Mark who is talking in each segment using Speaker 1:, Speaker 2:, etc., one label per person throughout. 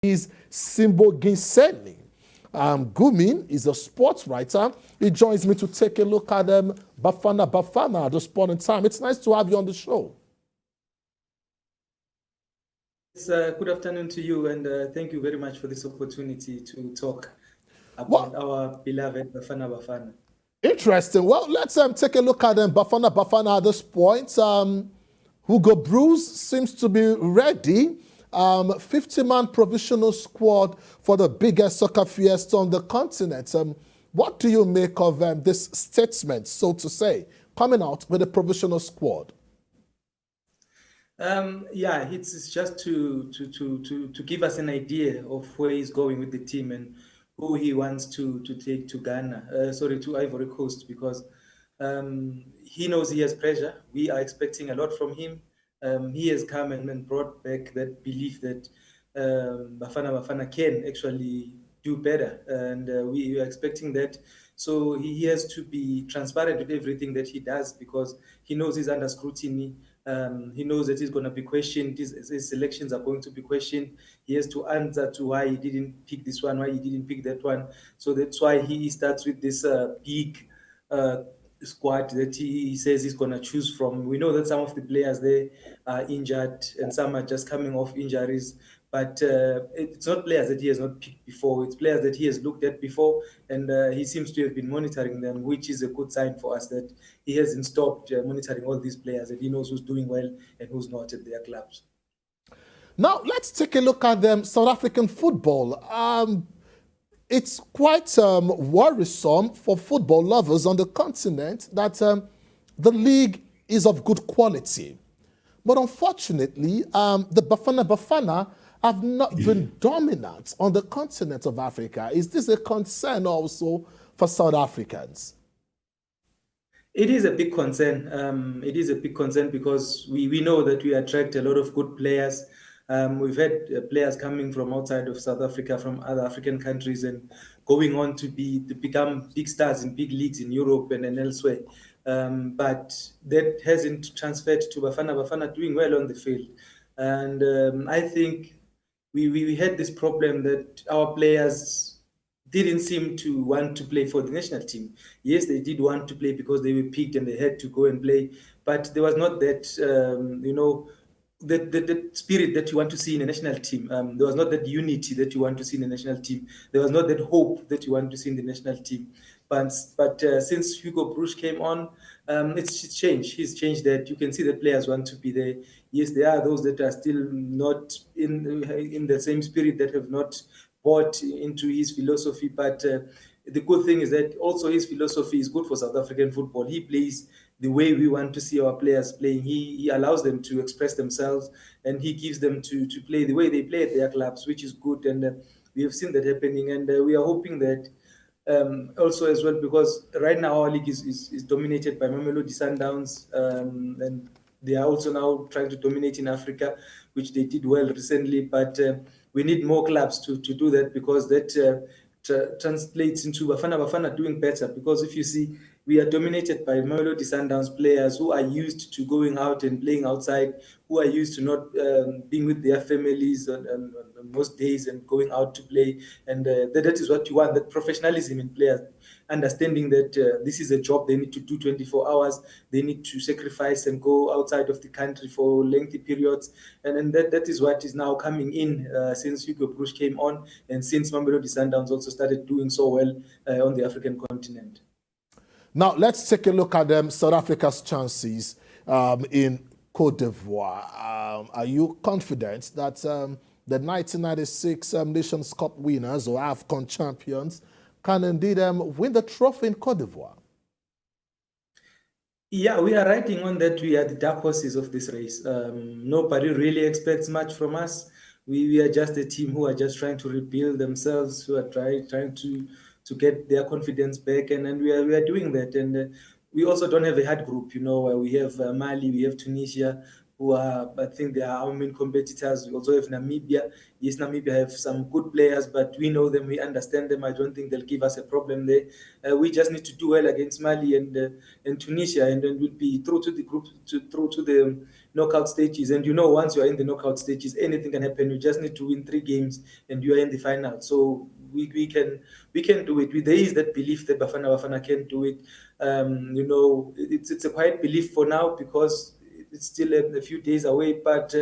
Speaker 1: is Sibongiseni. Gumbi is a sports writer. He joins me to take a look at Bafana at this point in time. It's nice to have you on the show.
Speaker 2: It's good afternoon to you, and thank you very much for this opportunity to talk about our beloved Bafana.
Speaker 1: Interesting. Well, let's take a look at Bafana at this point. Hugo Bruce seems to be ready. 50-man provisional squad for the biggest soccer fiesta on the continent. What do you make of this statement, so to say, coming out with a provisional squad?
Speaker 2: Yeah, it's just to give us an idea of where he's going with the team and who he wants to take to to Ivory Coast, because he knows he has pressure. We are expecting a lot from him. He has come and brought back that belief that Bafana can actually do better, and we are expecting that. So he has to be transparent with everything that he does, because he knows he's under scrutiny. He knows that he's going to be questioned. His selections are going to be questioned. He has to answer to why he didn't pick this one, why he didn't pick that one. So that's why he starts with this big squad that he says he's going to choose from. We know that some of the players there are injured and some are just coming off injuries. But it's not players that he has not picked before. It's players that he has looked at before, and he seems to have been monitoring them, which is a good sign for us that he hasn't stopped monitoring all these players, and he knows who's doing well and who's not at their clubs.
Speaker 1: Now, let's take a look at South African football. It's quite worrisome for football lovers on the continent that the league is of good quality. But unfortunately, the Bafana have not been dominant on the continent of Africa. Is this a concern also for South Africans?
Speaker 2: It is a big concern. It is a big concern because we know that we attract a lot of good players. We've had players coming from outside of South Africa, from other African countries, and going on to become big stars in big leagues in Europe and elsewhere. But that hasn't transferred to Bafana. Bafana doing well on the field. And I think we had this problem that our players didn't seem to want to play for the national team. Yes, they did want to play because they were picked and they had to go and play, but there was not that, that spirit that you want to see in a national team. There was not that unity that you want to see in the national team. There was not that hope that you want to see in the national team. But since Hugo Bruce came on, it's changed. He's changed that. You can see the players want to be there. Yes, there are those that are still not in the same spirit, that have not bought into his philosophy. But the good thing is that also his philosophy is good for South African football. He plays the way we want to see our players playing. He allows them to express themselves, and he gives them to play the way they play at their clubs, which is good. And we have seen that happening, and we are hoping that also as well, because right now our league is dominated by Mamelodi Sundowns, and they are also now trying to dominate in Africa, which they did well recently. But we need more clubs to do that, because that translates into Bafana doing better. Because if you see, we are dominated by Mamelodi Sundowns players who are used to going out and playing outside, who are used to not being with their families on most days and going out to play. And that is what you want, that professionalism in players, understanding that this is a job they need to do 24 hours. They need to sacrifice and go outside of the country for lengthy periods. And that is what is now coming in since Hugo Bruce came on, and since Mamelodi Sundowns also started doing so well on the African continent.
Speaker 1: Now, let's take a look at South Africa's chances in Cote d'Ivoire. Are you confident that the 1996 Nations Cup winners, or AFCON champions, can indeed win the trophy in Cote d'Ivoire?
Speaker 2: Yeah, we are riding on that. We are the dark horses of this race. Nobody really expects much from us. We are just a team who are just trying to rebuild themselves, who are trying to get their confidence back, and we are doing that. And we also don't have a hard group, where we have Mali, we have Tunisia, who are, I think they are our main competitors. We also have Namibia. Yes, Namibia have some good players, but we know them, we understand them. I don't think they'll give us a problem there. We just need to do well against Mali and Tunisia, and then we'll be through to the group, through to the knockout stages. And once you are in the knockout stages, anything can happen. You just need to win 3 games, and you are in the final. So we can do it. There is that belief that Bafana can do it. It's a quiet belief for now because it's still a few days away, but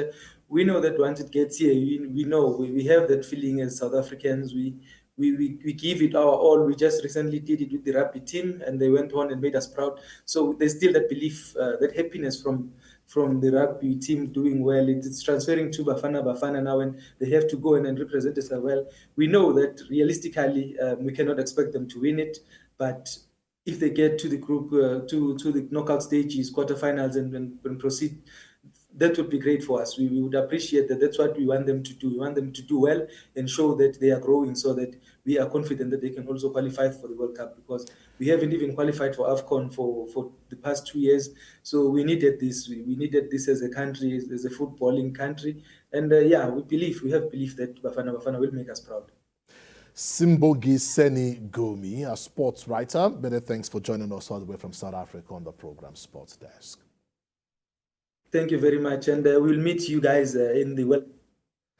Speaker 2: we know that once it gets here, we know we have that feeling as South Africans. We give it our all. We just recently did it with the rugby team, and they went on and made us proud. So there's still that belief, that happiness from the rugby team doing well. It's transferring to Bafana now, and they have to go and represent us as well. We know that realistically, we cannot expect them to win it, but if they get to the group, to the knockout stages, quarterfinals, and proceed, that would be great for us. We would appreciate that. That's what we want them to do. We want them to do well and show that they are growing, so that we are confident that they can also qualify for the World Cup, because we haven't even qualified for AFCON for the past 2 years. So we needed this. We needed this as a country, as a footballing country. And yeah, we have belief that Bafana will make us proud.
Speaker 1: Sibongiseni Gumbi, a sports writer. Many thanks for joining us all the way from South Africa on the program Sports Desk.
Speaker 2: Thank you very much, and we'll meet you guys in the